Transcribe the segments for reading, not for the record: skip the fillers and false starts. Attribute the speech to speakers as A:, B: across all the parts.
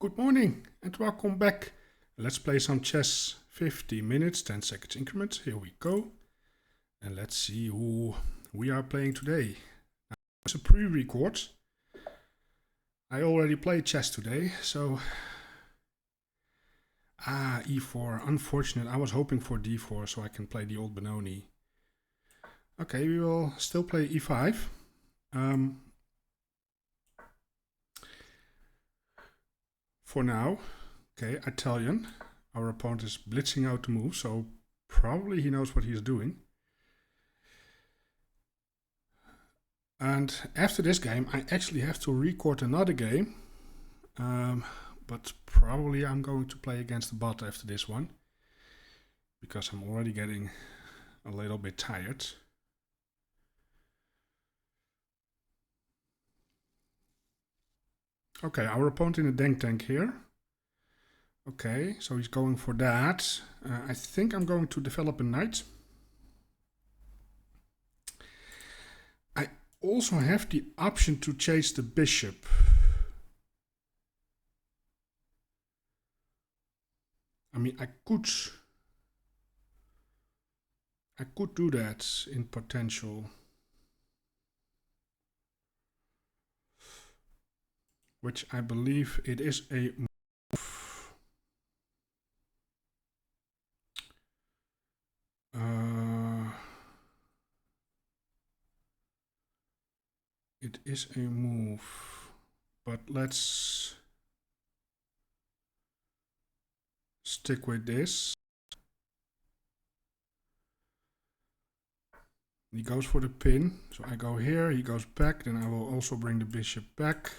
A: Good morning and welcome back. Let's play some chess. 50 minutes, 10 seconds increments. Here we go. And let's see who we are playing today. Now, it's a pre-record. I already played chess today, so... e4. Unfortunate. I was hoping for d4 so I can play the old Benoni. Okay, we will still play e5. For now, okay, Italian. Our opponent is blitzing out the move, so probably he knows what he's doing. And after this game, I actually have to record another game. But probably I'm going to play against the bot after this one, because I'm already getting a little bit tired. Okay, our opponent in a dank tank here. Okay, so he's going for that. I think I'm going to develop a knight. I also have the option to chase the bishop. I mean, I could do that in potential. Which I believe it is a move. It is a move, but let's stick with this. He goes for the pin, so I go here, he goes back, then I will also bring the bishop back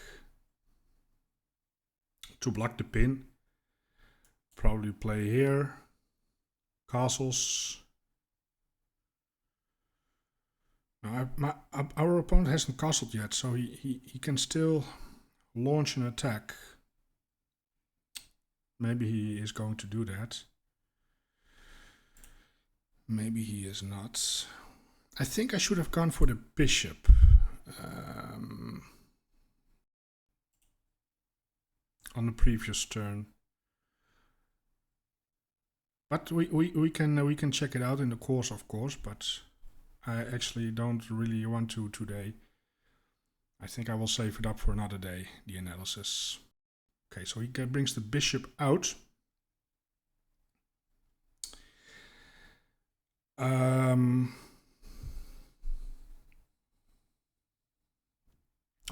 A: to block the pin. Probably play here, castles. Now our opponent hasn't castled yet, so he can still launch an attack. Maybe he is going to do that. Maybe he is not. I think I should have gone for the bishop. On the previous turn. But we can check it out in the course, of course, but I actually don't really want to today. I think I will save it up for another day, the analysis. Okay, so he brings the bishop out.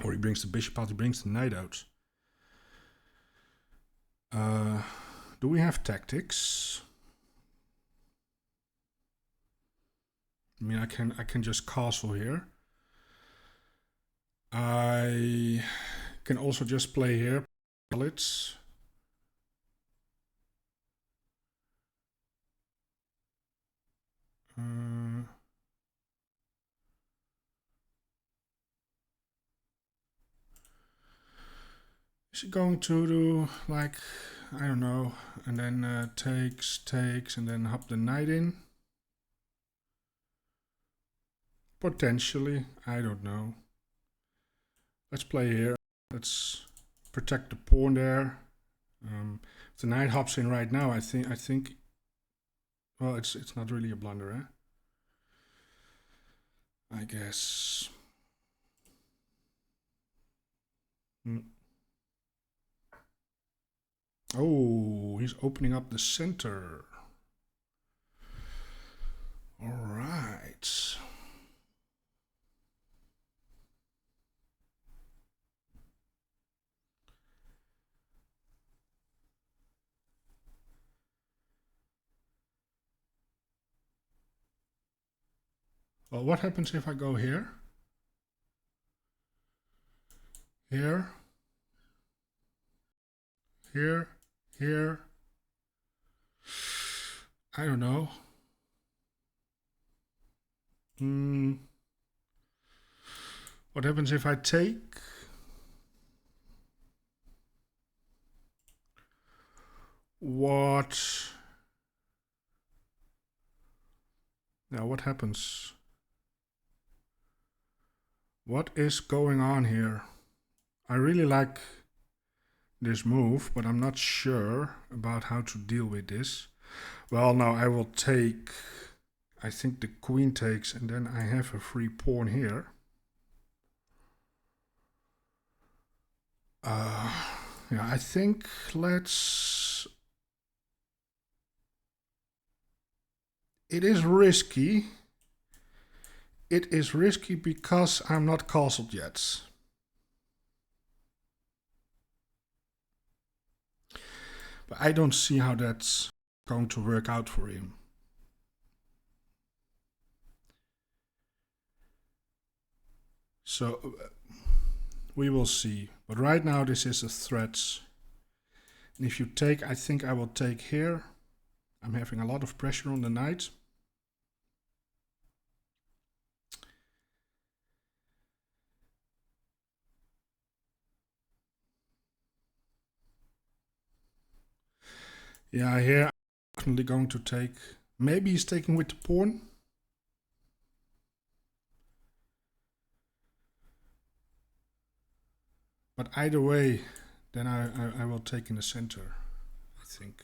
A: Or he brings the bishop out, he brings the knight out. Do we have tactics? I mean, I can just castle here. I can also just play here. Is he going to do like, I don't know, and then takes, and then hop the knight in? Potentially, I don't know. Let's play here. Let's protect the pawn there. If the knight hops in right now, I think. Well, it's not really a blunder, eh? I guess. Oh, he's opening up the center. All right. Well, what happens if I go here? Here. Here. Here. I don't know. What happens if I take? What? Now what happens? What is going on here? I really like this move, but I'm not sure about how to deal with this. Well, now I will take, I think the queen takes, and then I have a free pawn here. Yeah, I think let's... It is risky. It is risky because I'm not castled yet. But I don't see how that's going to work out for him. So we will see. But right now this is a threat. And if you take, I think I will take here. I'm having a lot of pressure on the knight. Yeah, here I'm definitely going to take. Maybe he's taking with the pawn. But either way, then I will take in the center, I think.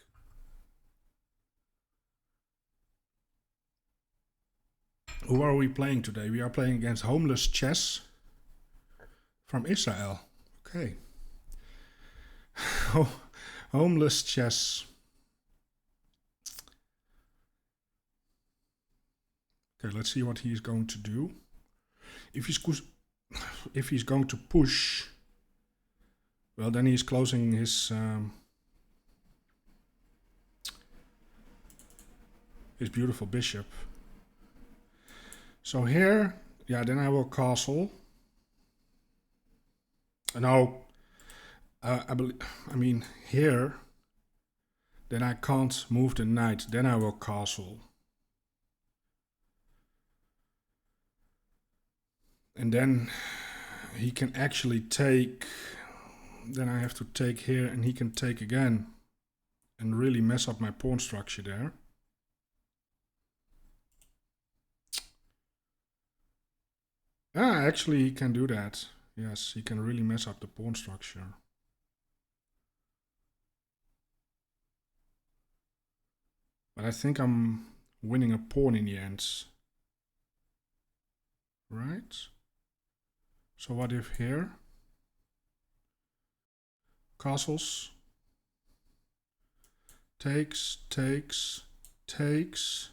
A: Who are we playing today? We are playing against Homeless Chess from Israel. Okay. Homeless Chess. Okay, let's see what he's going to do. If he's going to push, well, then he's closing his beautiful bishop. So here, yeah, then I will castle. No, I mean here, then I can't move the knight. Then I will castle. And then he can actually take, then I have to take here and he can take again and really mess up my pawn structure there. Ah, actually he can do that. Yes, he can really mess up the pawn structure. But I think I'm winning a pawn in the end. Right? So what if here? Castles. Takes, takes, takes.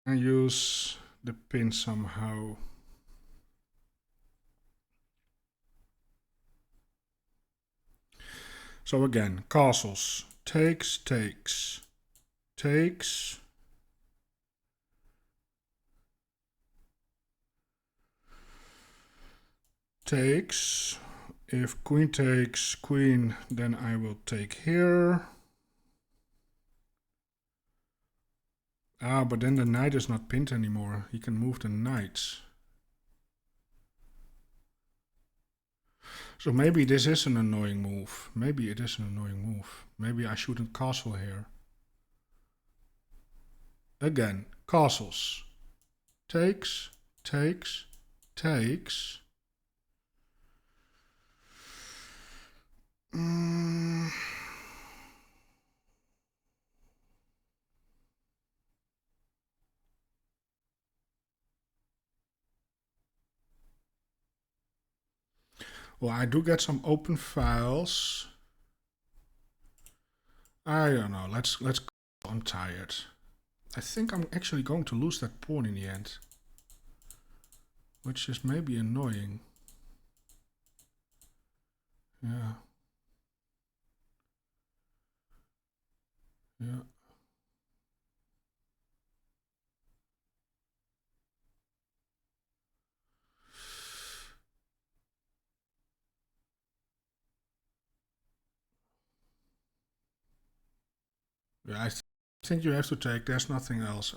A: I use the pin somehow. So again, castles. Takes, takes, takes. Takes. If queen takes queen, then I will take here. Ah, but then the knight is not pinned anymore. He can move the knight. So maybe this is an annoying move. Maybe it is an annoying move. Maybe I shouldn't castle here. Again, castles. Takes, takes, takes. Well, I do get some open files. I don't know. Let's go. I'm tired. I think I'm actually going to lose that pawn in the end, which is maybe annoying. Yeah. Yeah. Yeah, I think you have to take. There's nothing else.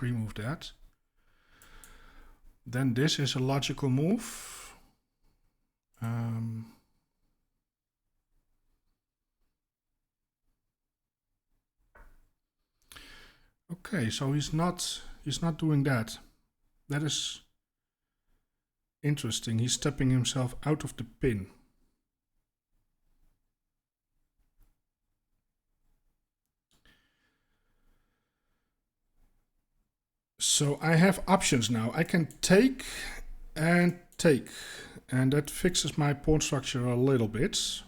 A: remove that. Then this is a logical move. Okay, so he's not doing that. That is interesting. He's stepping himself out of the pin. So I have options now. I can take and take, and that fixes my pawn structure a little bit.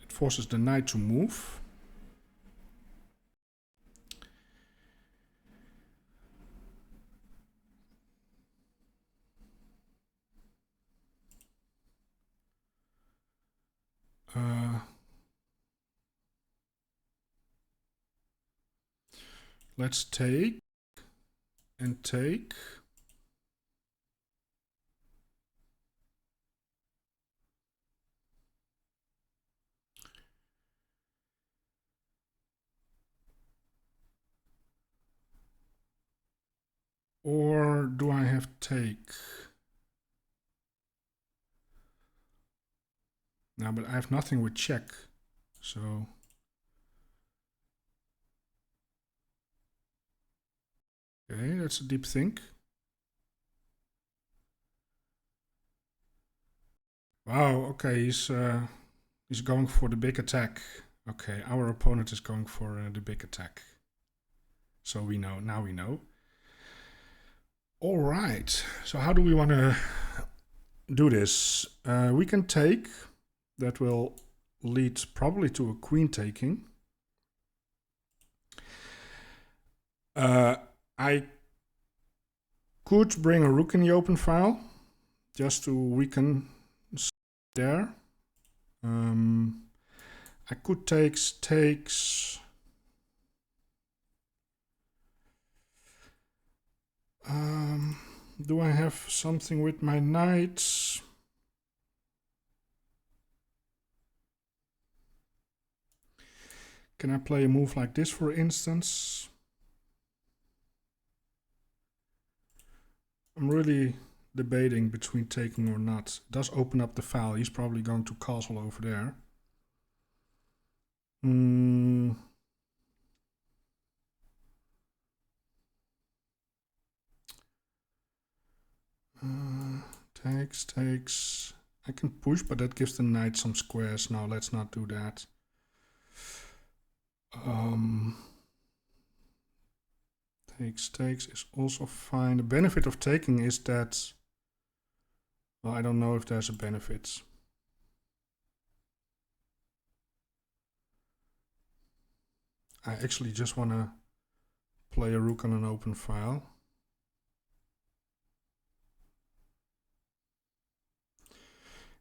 A: It forces the knight to move. Let's take and take. Or do I have take? No, but I have nothing with check, so... Okay, that's a deep think. Wow, okay, he's going for the big attack. Okay, our opponent is going for the big attack. So we know, now we know. All right, so how do we want to do this? We can take. That will lead probably to a queen taking. I could bring a rook in the open file just to weaken there. I could takes. Do I have something with my knights? Can I play a move like this, for instance? I'm really debating between taking or not. It does open up the file. He's probably going to castle over there. Takes. I can push, but that gives the knight some squares. No, let's not do that. Takes is also fine. The benefit of taking is that, well, I don't know if there's a benefit. I actually just want to play a rook on an open file.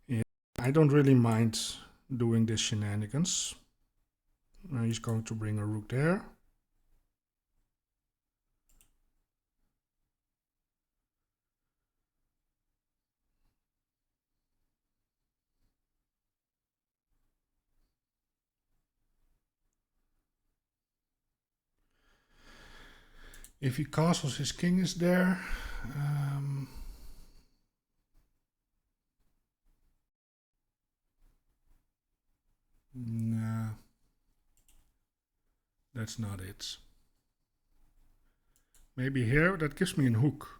A: Yeah, I don't really mind doing this shenanigans. Now he's going to bring a rook there. If he castles, his king is there. Nah, that's not it. Maybe here, that gives me a hook.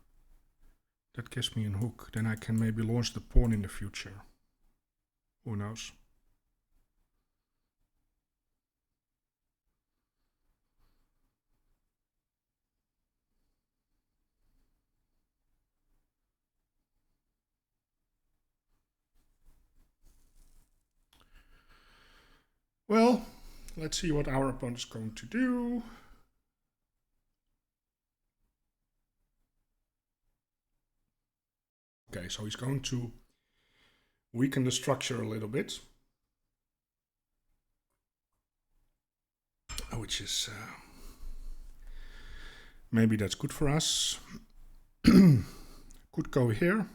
A: Then I can maybe launch the pawn in the future. Who knows? Well, let's see what our opponent is going to do. Okay, so he's going to weaken the structure a little bit. Which is... maybe that's good for us. Could go here.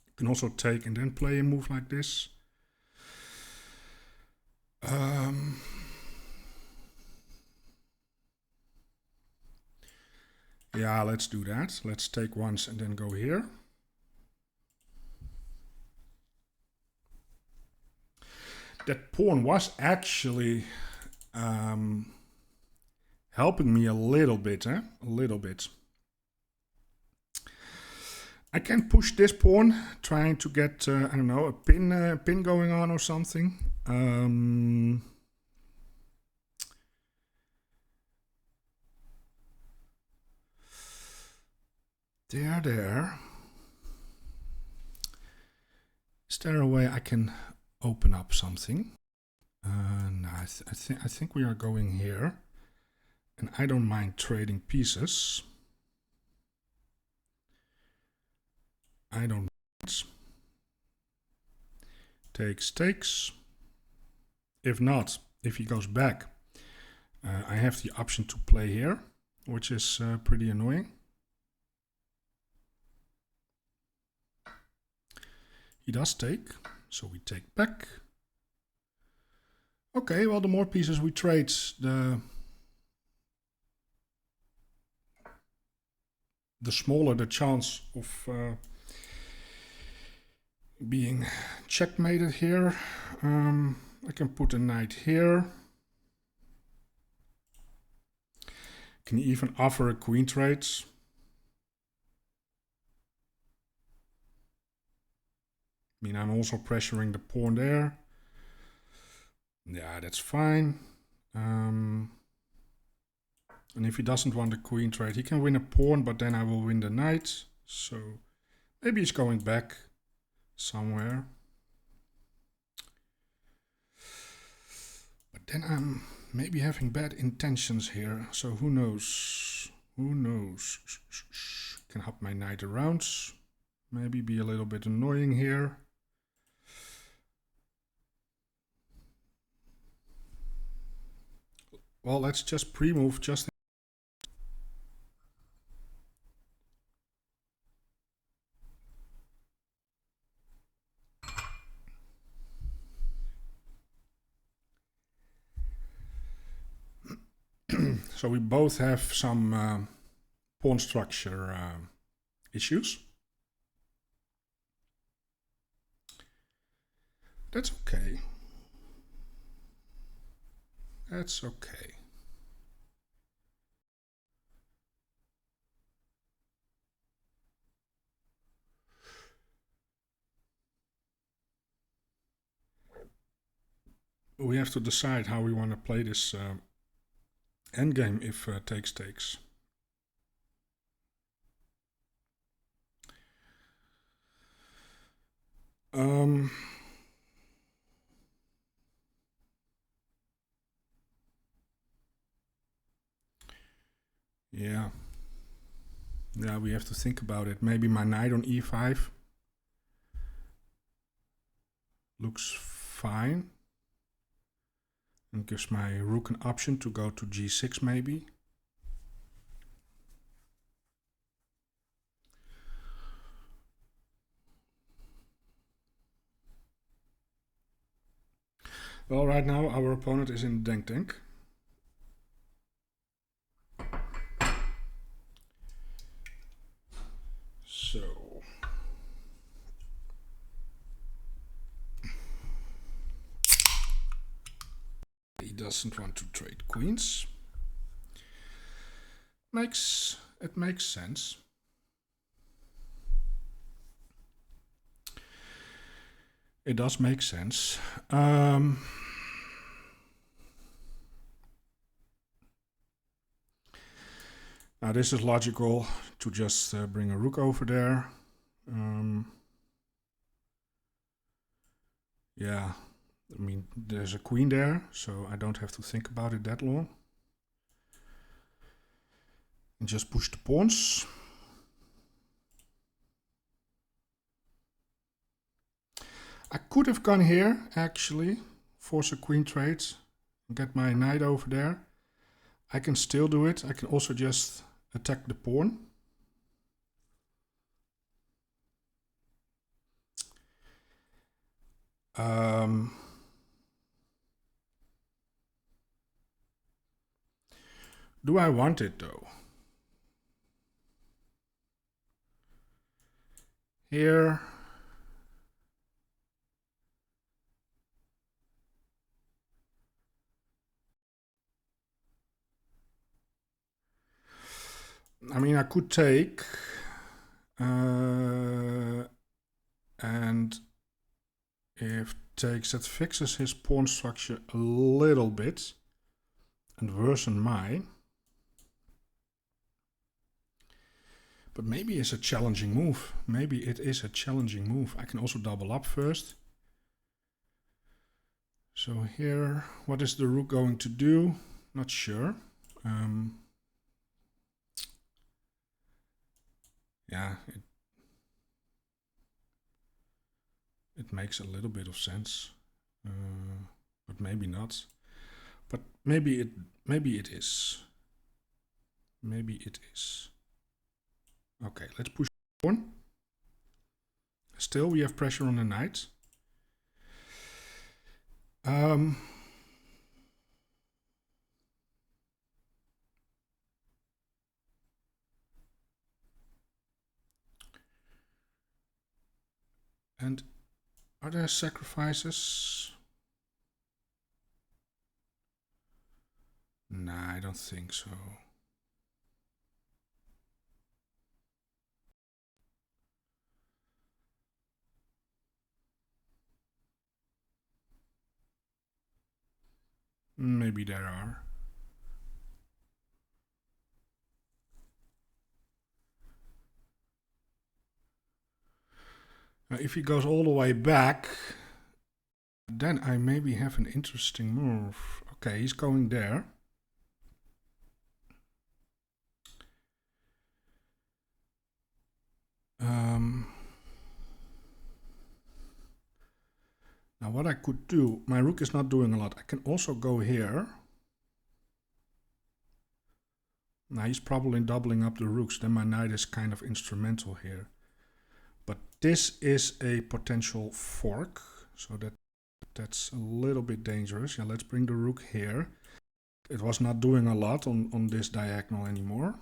A: You can also take and then play a move like this. Yeah, let's do that. Let's take once and then go here. That pawn was actually helping me a little bit, eh? A little bit. I can push this pawn, trying to get, I don't know, a pin going on or something. There. Is there a way I can open up something? No, I think we are going here. And I don't mind trading pieces. I don't mind. Takes. If not, if he goes back, I have the option to play here, which is pretty annoying. He does take, so we take back. Okay, well, the more pieces we trade, the smaller the chance of being checkmated here. I can put a knight here. Can even offer a queen trade. I mean, I'm also pressuring the pawn there. Yeah, that's fine. And if he doesn't want a queen trade, he can win a pawn, but then I will win the knight. So maybe he's going back somewhere. But then I'm maybe having bad intentions here. So who knows? Who knows? Can hop my knight around. Maybe be a little bit annoying here. Well, let's just pre-move just. So we both have some pawn structure issues. That's okay. That's okay. We have to decide how we want to play this endgame if takes. Yeah. Yeah, we have to think about it. Maybe my knight on e5 looks fine. And gives my rook an option to go to g6 maybe. Well, right now our opponent is in Denk Denk. So he doesn't want to trade queens. It makes sense. It does make sense. Now this is logical to just bring a rook over there. Yeah, I mean, there's a queen there, so I don't have to think about it that long. And just push the pawns. I could have gone here, actually, force a queen trade, and get my knight over there. I can still do it. I can also just attack the pawn. Do I want it though? here. I mean, I could take and if takes, that fixes his pawn structure a little bit and worsen mine. But maybe it's a challenging move. Maybe it is a challenging move. I can also double up first. So here, what is the rook going to do? Not sure. Yeah, it makes a little bit of sense, but maybe not. But maybe it is. Maybe it is. Okay, let's push pawn. Still, we have pressure on the knight. And are there sacrifices? Nah, I don't think so. Maybe there are. Now, if he goes all the way back, then I maybe have an interesting move. Okay, he's going there. Now what I could do, my rook is not doing a lot. I can also go here. Now he's probably doubling up the rooks, then my knight is kind of instrumental here. But this is a potential fork, so that's a little bit dangerous. Yeah, let's bring the rook here. It was not doing a lot on this diagonal anymore,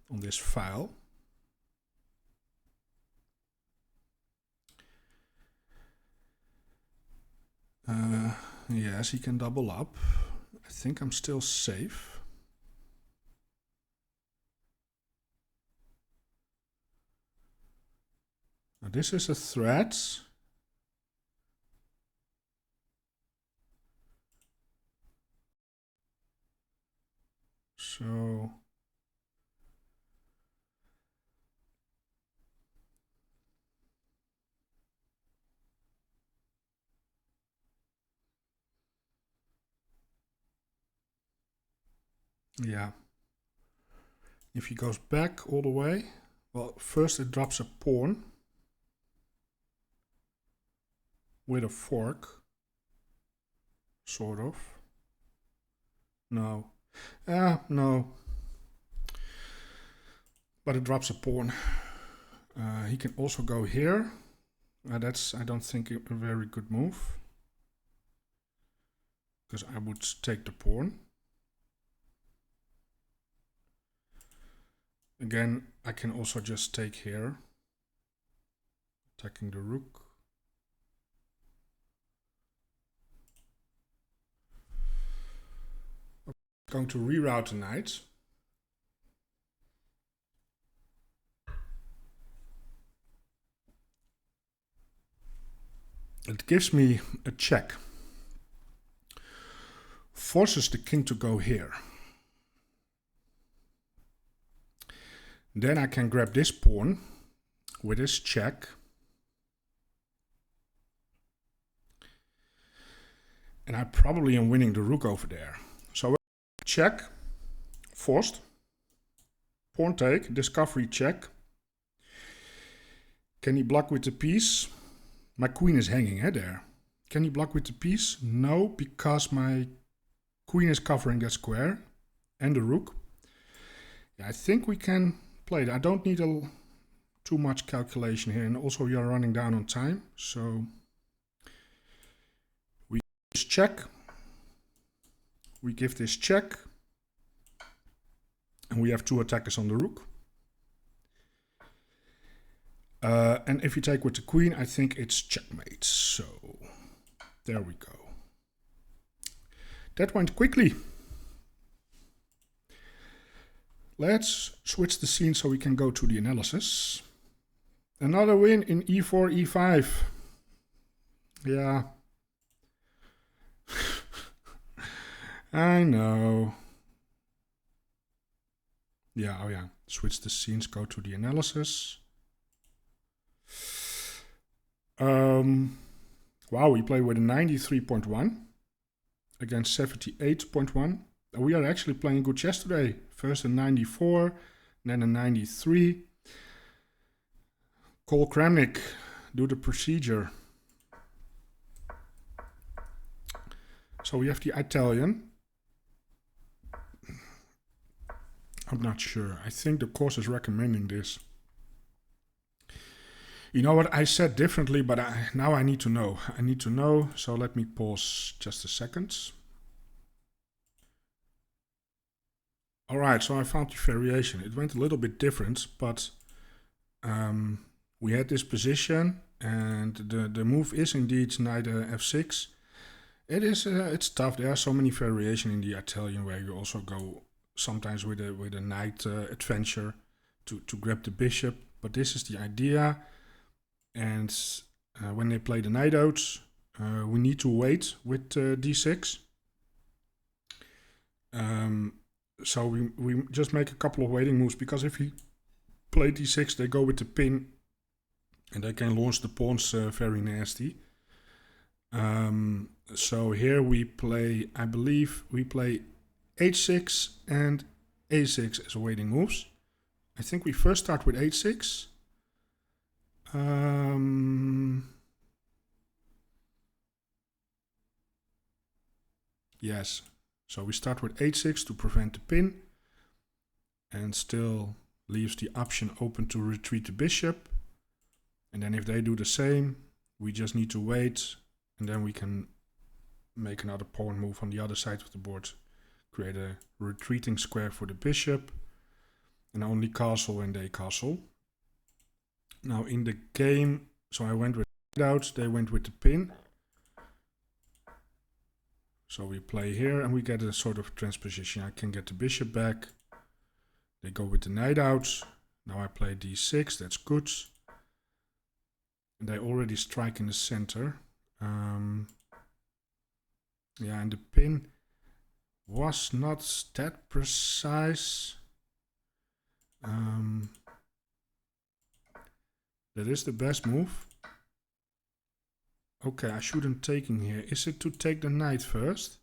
A: on this file. Yes, he can double up. I think I'm still safe. Now this is a threat. So yeah, if he goes back all the way, well, first it drops a pawn with a fork, sort of. No, no, but it drops a pawn. He can also go here. That's, I don't think, a very good move, because I would take the pawn. Again, I can also just take here, attacking the rook. I'm going to reroute the knight. It gives me a check. Forces the king to go here. Then I can grab this pawn with this check. And I probably am winning the rook over there. So check, forced, pawn take, discovery check. Can he block with the piece? My queen is hanging there. Can he block with the piece? No, because my queen is covering that square and the rook. Yeah, I think we can play it. I don't need too much calculation here, and also we are running down on time, so we just check. We give this check, and we have two attackers on the rook. And if you take with the queen, I think it's checkmate. So there we go. That went quickly. Let's switch the scene so we can go to the analysis. Another win in e4, e5. Yeah. I know. Yeah, oh yeah. Switch the scenes, go to the analysis. Wow, we play with a 93.1 against 78.1. We are actually playing good chess today. First a 94, then a 93. Call Kramnik, do the procedure. So we have the Italian. I'm not sure. I think the course is recommending this. You know what? I said differently, but now I need to know. I need to know, so let me pause just a second. Alright, so I found the variation. It went a little bit different, but we had this position, and the move is indeed knight f6. It's tough. There are so many variations in the Italian where you also go sometimes with a knight adventure to grab the bishop. But this is the idea. And when they play the knight out, we need to wait with d6. So we just make a couple of waiting moves, because if he play d6, they go with the pin, and they can launch the pawns very nasty. So here we play, I believe we play h6 and a6 as waiting moves. I think we first start with h6. Yes, so we start with h6 to prevent the pin, and still leaves the option open to retreat the bishop. And then if they do the same, we just need to wait, and then we can make another pawn move on the other side of the board, create a retreating square for the bishop, and only castle when they castle. Now in the game, so I went with out, they went with the pin. So we play here, and we get a sort of transposition. I can get the bishop back. They go with the knight out. Now I play d6, that's good. And they already strike in the center. Yeah, and the pin was not that precise. That is the best move. Okay, I shouldn't take in here. Is it to take the knight first?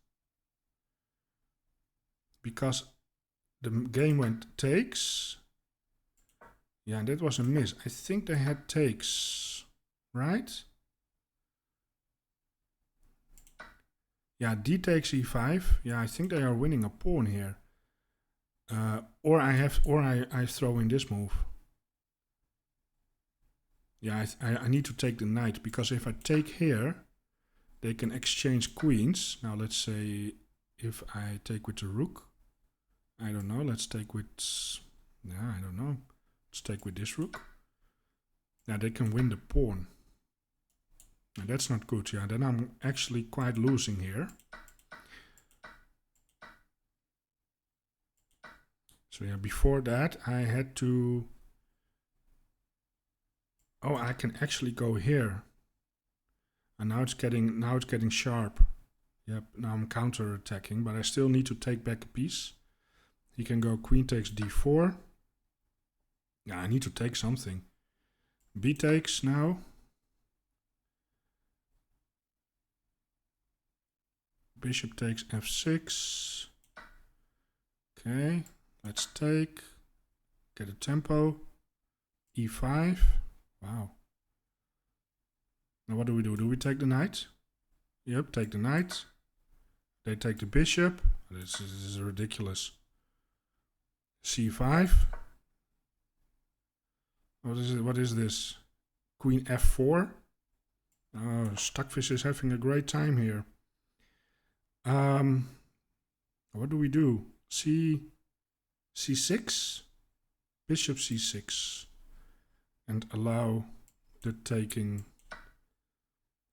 A: Because the game went takes. Yeah, that was a miss. I think they had takes, right? Yeah, d takes e5. Yeah, I think they are winning a pawn here. Or I throw in this move. Yeah, I need to take the knight, because if I take here, they can exchange queens. Now let's say if I take with the rook, I don't know, let's take with, yeah, I don't know. Let's take with this rook. Now they can win the pawn. And that's not good. Yeah, then I'm actually quite losing here. So yeah, before that I had to... Oh, I can actually go here. And now it's getting sharp. Yep, now I'm counter-attacking, but I still need to take back a piece. He can go queen takes d4. Yeah, I need to take something. B takes now. Bishop takes f6. Okay, let's take. Get a tempo. e5. Wow. Now what do? Do we take the knight? Yep, take the knight. They take the bishop. This is ridiculous. c5. What is it? What is this? Queen f4. Oh, Stuckfish is having a great time here. What do we do? c6. Bishop c6. And allow the taking.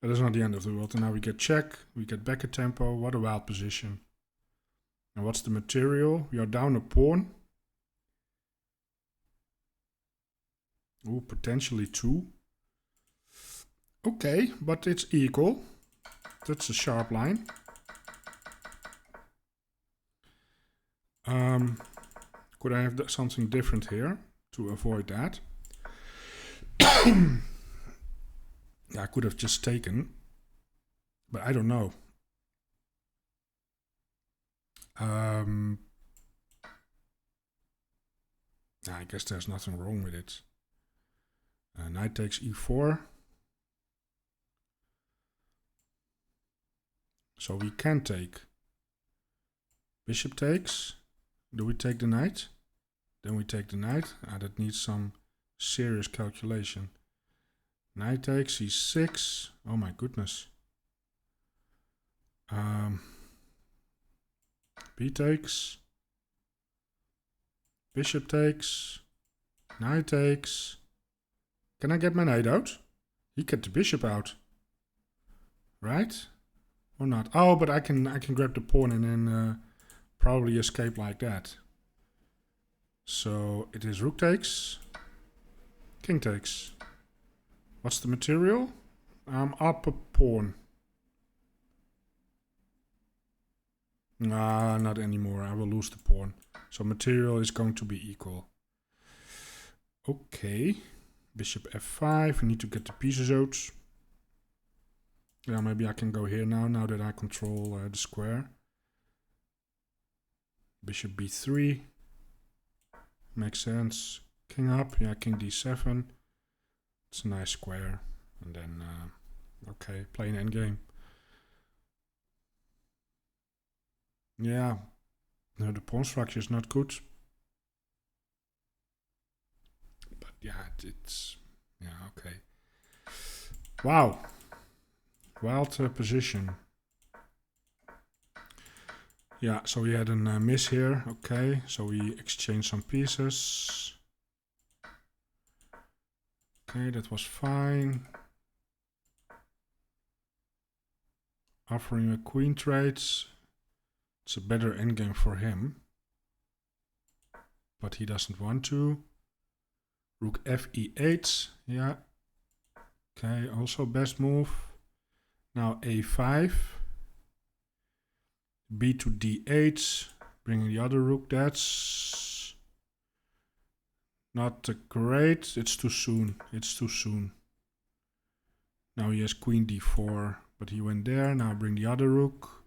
A: That is not the end of the world. And now we get check. We get back a tempo. What a wild position. And what's the material? We are down a pawn. Ooh, potentially 2. Okay, but it's equal. That's a sharp line. Could I have something different here to avoid that? I could have just taken, but I don't know. I guess there's nothing wrong with it. Knight takes e4. So we can take. Bishop takes. Do we take the knight? Then we take the knight. That needs some serious calculation. Knight takes e6. Oh my goodness. B takes. Bishop takes. Knight takes. Can I get my knight out? He get the bishop out. Right? Or not? Oh, but I can grab the pawn and then probably escape like that. So it is rook takes. King takes. What's the material? I'm up a pawn. Nah, not anymore. I will lose the pawn. So material is going to be equal. Okay. Bishop f5. We need to get the pieces out. Yeah, maybe I can go here now that I control the square. Bishop b3. Makes sense. King up. Yeah, king d7. It's a nice square. And then, okay, play an endgame. Yeah, no, the pawn structure is not good. But yeah, it's, yeah, okay. Wow. Wild position. Yeah, so we had a miss here. Okay, so we exchanged some pieces. Okay, that was fine. Offering a queen trades. It's a better endgame for him. But he doesn't want to. Rook f e8. Yeah. Okay, also best move. Now a5. B to d8. Bringing the other rook. That's not great. It's too soon. It's too soon. Now he has queen d4. But he went there. Now bring the other rook.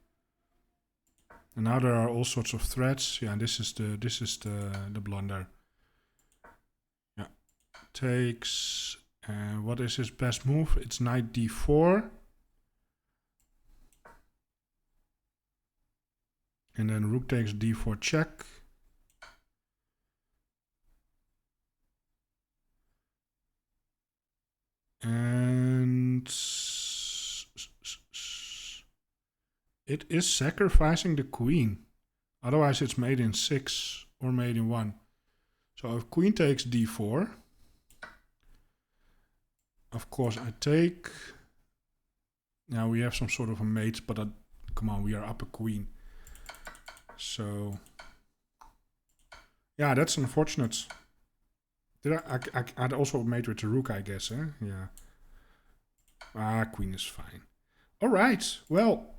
A: And now there are all sorts of threats. Yeah, this is the blunder. Yeah, takes. What is his best move? It's knight d4. And then rook takes d4 check. And it is sacrificing the queen. Otherwise it's made in 6 or made in 1. So if queen takes d4, of course I take. Now we have some sort of a mate, but come on, we are up a queen. So yeah, that's unfortunate. Did I'd also made with the rook, I guess, eh? Yeah. Queen is fine. All right. Well,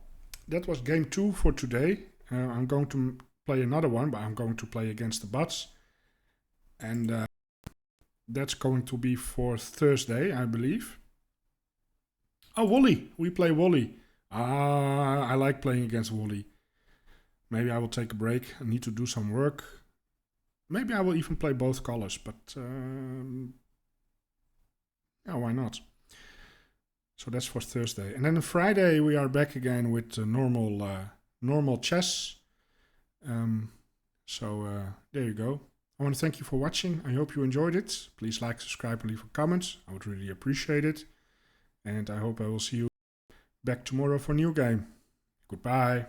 A: that was game 2 for today. I'm going to play another one, but I'm going to play against the Buts. And that's going to be for Thursday, I believe. Oh, Wally. We play Wally. I like playing against Wally. Maybe I will take a break. I need to do some work. Maybe I will even play both colors, but yeah, why not? So that's for Thursday. And then on Friday we are back again with normal chess. So there you go. I want to thank you for watching. I hope you enjoyed it. Please like, subscribe, and leave a comment. I would really appreciate it. And I hope I will see you back tomorrow for a new game. Goodbye.